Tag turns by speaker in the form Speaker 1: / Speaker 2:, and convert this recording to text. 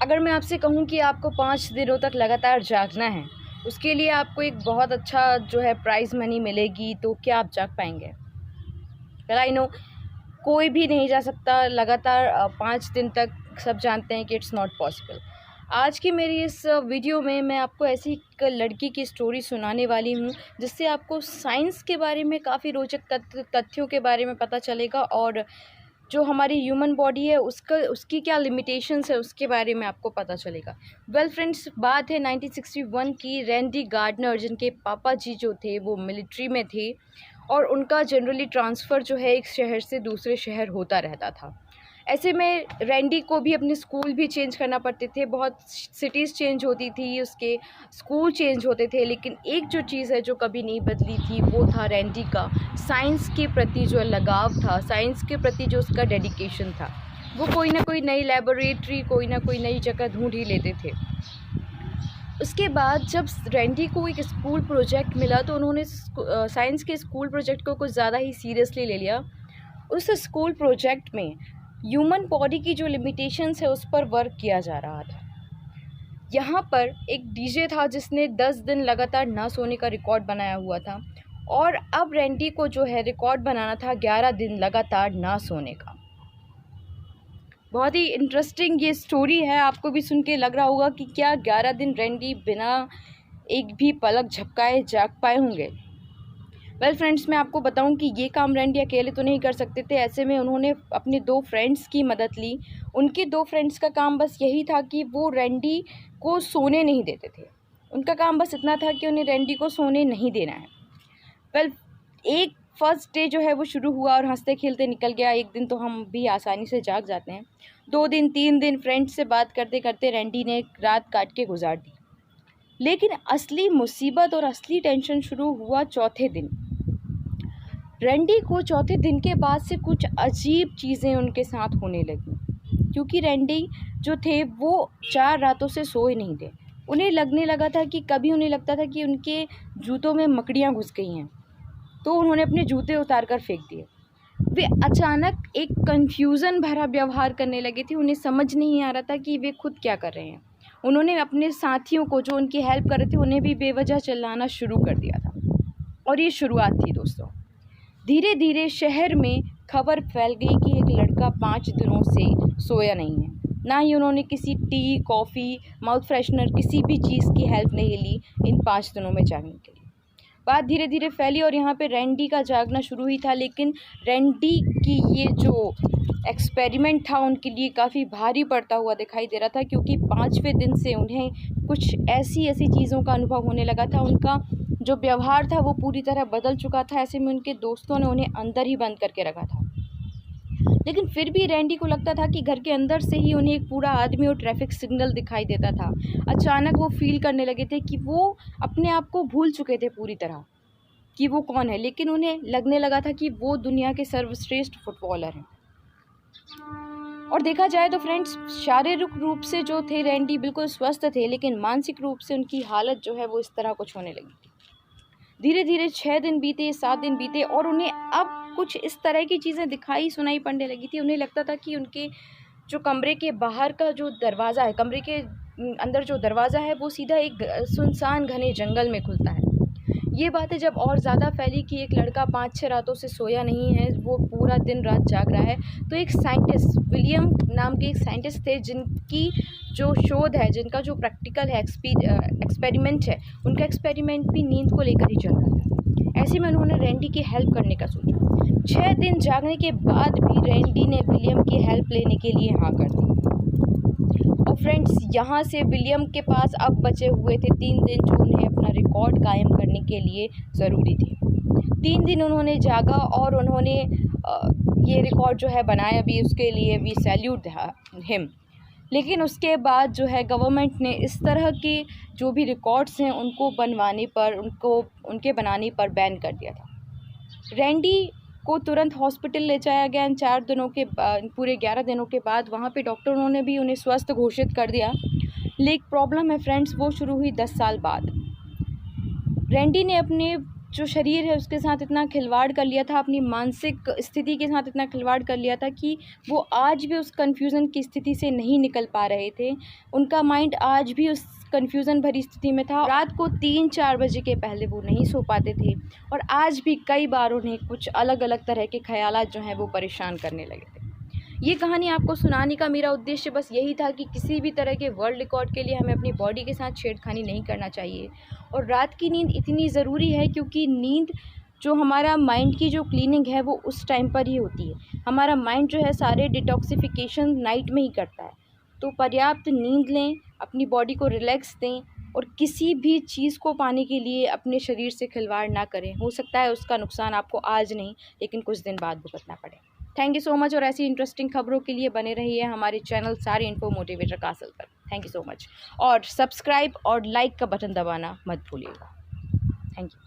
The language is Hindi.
Speaker 1: अगर मैं आपसे कहूँ कि आपको 5 दिनों तक लगातार जागना है, उसके लिए आपको एक बहुत अच्छा जो है प्राइज़ मनी मिलेगी, तो क्या आप जाग पाएँगे? वेल आई नो कोई भी नहीं जा सकता लगातार 5 दिन तक, सब जानते हैं कि इट्स नॉट पॉसिबल। आज की मेरी इस वीडियो में मैं आपको ऐसी एक लड़की की स्टोरी सुनाने वाली हूँ, जिससे आपको साइंस के बारे में काफ़ी रोचक तथ्यों के बारे में पता चलेगा और जो हमारी ह्यूमन बॉडी है उसकी क्या लिमिटेशंस है उसके बारे में आपको पता चलेगा। वेल फ्रेंड्स, बात है 1961 की। रैंडी गार्डनर, जिनके पापा जी जो थे वो मिलिट्री में थे और उनका जनरली ट्रांसफ़र जो है एक शहर से दूसरे शहर होता रहता था। ऐसे में रैंडी को भी अपने स्कूल भी चेंज करना पड़ते थे, बहुत सिटीज़ चेंज होती थी, उसके स्कूल चेंज होते थे, लेकिन एक जो चीज़ है जो कभी नहीं बदली थी वो था रैंडी का साइंस के प्रति जो लगाव था, साइंस के प्रति जो उसका डेडिकेशन था। वो कोई ना कोई नई लैबोरेटरी, कोई ना कोई नई जगह ढूंढ ही लेते थे। उसके बाद जब रैंडी को एक स्कूल प्रोजेक्ट मिला तो उन्होंने साइंस के स्कूल प्रोजेक्ट को कुछ ज़्यादा ही सीरियसली ले लिया। उस स्कूल प्रोजेक्ट में ह्यूमन बॉडी की जो लिमिटेशंस है उस पर वर्क किया जा रहा था। यहाँ पर एक डीजे था जिसने 10 दिन लगातार ना सोने का रिकॉर्ड बनाया हुआ था और अब रैंडी को जो है रिकॉर्ड बनाना था 11 दिन लगातार ना सोने का। बहुत ही इंटरेस्टिंग ये स्टोरी है, आपको भी सुन के लग रहा होगा कि क्या 11 दिन रैंडी बिना एक भी पलक झपकाए जाग पाए होंगे। वेल फ्रेंड्स, मैं आपको बताऊं कि ये काम रैंडी अकेले तो नहीं कर सकते थे। ऐसे में उन्होंने अपने 2 फ्रेंड्स की मदद ली। उनके 2 फ्रेंड्स का काम बस यही था कि वो रैंडी को सोने नहीं देते थे। उनका काम बस इतना था कि उन्हें रैंडी को सोने नहीं देना है। वेल, एक फर्स्ट डे जो है वो शुरू हुआ और हंसते खेलते निकल गया। एक दिन तो हम भी आसानी से जाग जाते हैं। 2 दिन 3 दिन फ्रेंड्स से बात करते करते रैंडी ने रात काट के गुजार दी। लेकिन असली मुसीबत और असली टेंशन शुरू हुआ चौथे दिन। रैंडी को चौथे दिन के बाद से कुछ अजीब चीज़ें उनके साथ होने लगी, क्योंकि रैंडी जो थे वो 4 रातों से सोए नहीं थे। उन्हें लगने लगा था कि कभी उन्हें लगता था कि उनके जूतों में मकड़ियाँ घुस गई हैं, तो उन्होंने अपने जूते उतार कर फेंक दिए। वे अचानक एक कन्फ्यूज़न भरा व्यवहार करने लगे थे। उन्हें समझ नहीं आ रहा था कि वे खुद क्या कर रहे हैं। उन्होंने अपने साथियों को जो उनकी हेल्प कर रहे थे उन्हें भी बेवजह चिल्लाना शुरू कर दिया था। और ये शुरुआत थी दोस्तों। धीरे धीरे शहर में खबर फैल गई कि एक लड़का 5 दिनों से सोया नहीं है। ना ही उन्होंने किसी टी, कॉफ़ी, माउथ फ्रेशनर, किसी भी चीज़ की हेल्प नहीं ली इन 5 दिनों में जागने के लिए। बात धीरे धीरे फैली और यहाँ पे रैंडी का जागना शुरू ही था, लेकिन रैंडी की ये जो एक्सपेरिमेंट था उनके लिए काफ़ी भारी पड़ता हुआ दिखाई दे रहा था, क्योंकि 5वें दिन से उन्हें कुछ ऐसी ऐसी चीज़ों का अनुभव होने लगा था। उनका जो व्यवहार था वो पूरी तरह बदल चुका था। ऐसे में उनके दोस्तों ने उन्हें अंदर ही बंद करके रखा था, लेकिन फिर भी रैंडी को लगता था कि घर के अंदर से ही उन्हें एक पूरा आदमी और ट्रैफिक सिग्नल दिखाई देता था। अचानक वो फील करने लगे थे कि वो अपने आप को भूल चुके थे पूरी तरह कि वो कौन है, लेकिन उन्हें लगने लगा था कि वो दुनिया के सर्वश्रेष्ठ फुटबॉलर हैं। और देखा जाए तो फ्रेंड्स, शारीरिक रूप से जो थे रैंडी बिल्कुल स्वस्थ थे, लेकिन मानसिक रूप से उनकी हालत जो है वो इस तरह कुछ होने लगी थी। धीरे धीरे 6 दिन बीते, 7 दिन बीते और उन्हें अब कुछ इस तरह की चीज़ें दिखाई सुनाई पड़ने लगी थी। उन्हें लगता था कि उनके जो कमरे के बाहर का जो दरवाज़ा है, कमरे के अंदर जो दरवाज़ा है वो सीधा एक सुनसान घने जंगल में खुलता है। ये बातें जब और ज़्यादा फैली कि एक लड़का 5-6 रातों से सोया नहीं है, वो पूरा दिन रात जाग रहा है, तो एक साइंटिस्ट, विलियम नाम के एक साइंटिस्ट थे, जिनकी जो शोध है, जिनका जो प्रैक्टिकल है, एक्सपेरिमेंट है, उनका एक्सपेरिमेंट भी नींद को लेकर ही चल रहा था। ऐसे में उन्होंने रैंडी की हेल्प करने का सोचा। 6 दिन जागने के बाद भी रैंडी ने विलियम की हेल्प लेने के लिए हाँ कर दी। और फ्रेंड्स, यहाँ से विलियम के पास अब बचे हुए थे 3 दिन, जो उन्हें अपना रिकॉर्ड कायम करने के लिए ज़रूरी थे। 3 दिन उन्होंने जागा और उन्होंने ये रिकॉर्ड जो है बनाया भी, उसके लिए भी सैल्यूट हिम। लेकिन उसके बाद जो है गवर्नमेंट ने इस तरह के जो भी रिकॉर्ड्स हैं उनको उनके बनाने पर बैन कर दिया था। रैंडी को तुरंत हॉस्पिटल ले जाया गया। 4 दिनों के बाद, पूरे 11 दिनों के बाद वहाँ पे डॉक्टरों ने भी उन्हें स्वस्थ घोषित कर दिया। लेकिन प्रॉब्लम है फ्रेंड्स, वो शुरू हुई 10 साल बाद। रैंडी ने अपने जो शरीर है उसके साथ इतना खिलवाड़ कर लिया था, अपनी मानसिक स्थिति के साथ इतना खिलवाड़ कर लिया था कि वो आज भी उस कन्फ्यूज़न की स्थिति से नहीं निकल पा रहे थे। उनका माइंड आज भी उस कन्फ्यूज़न भरी स्थिति में था। रात को 3-4 बजे के पहले वो नहीं सो पाते थे और आज भी कई बार उन्हें कुछ अलग अलग तरह के ख़यालात जो हैं वो परेशान करने लगे थे। ये कहानी आपको सुनाने का मेरा उद्देश्य बस यही था कि किसी भी तरह के वर्ल्ड रिकॉर्ड के लिए हमें अपनी बॉडी के साथ छेड़खानी नहीं करना चाहिए। और रात की नींद इतनी ज़रूरी है क्योंकि नींद जो हमारा माइंड की जो क्लीनिंग है वो उस टाइम पर ही होती है। हमारा माइंड जो है सारे डिटॉक्सिफिकेशन नाइट में ही करता है। तो पर्याप्त नींद लें, अपनी बॉडी को रिलैक्स दें और किसी भी चीज़ को पाने के लिए अपने शरीर से खिलवाड़ ना करें। हो सकता है उसका नुकसान आपको आज नहीं लेकिन कुछ दिन बाद भुगतना पड़े। थैंक यू सो मच और ऐसी इंटरेस्टिंग खबरों के लिए बने रहिए हमारे चैनल सारे इन्फो मोटिवेटर कासल पर। थैंक यू सो मच और सब्सक्राइब और लाइक का बटन दबाना मत भूलिएगा। Thank you.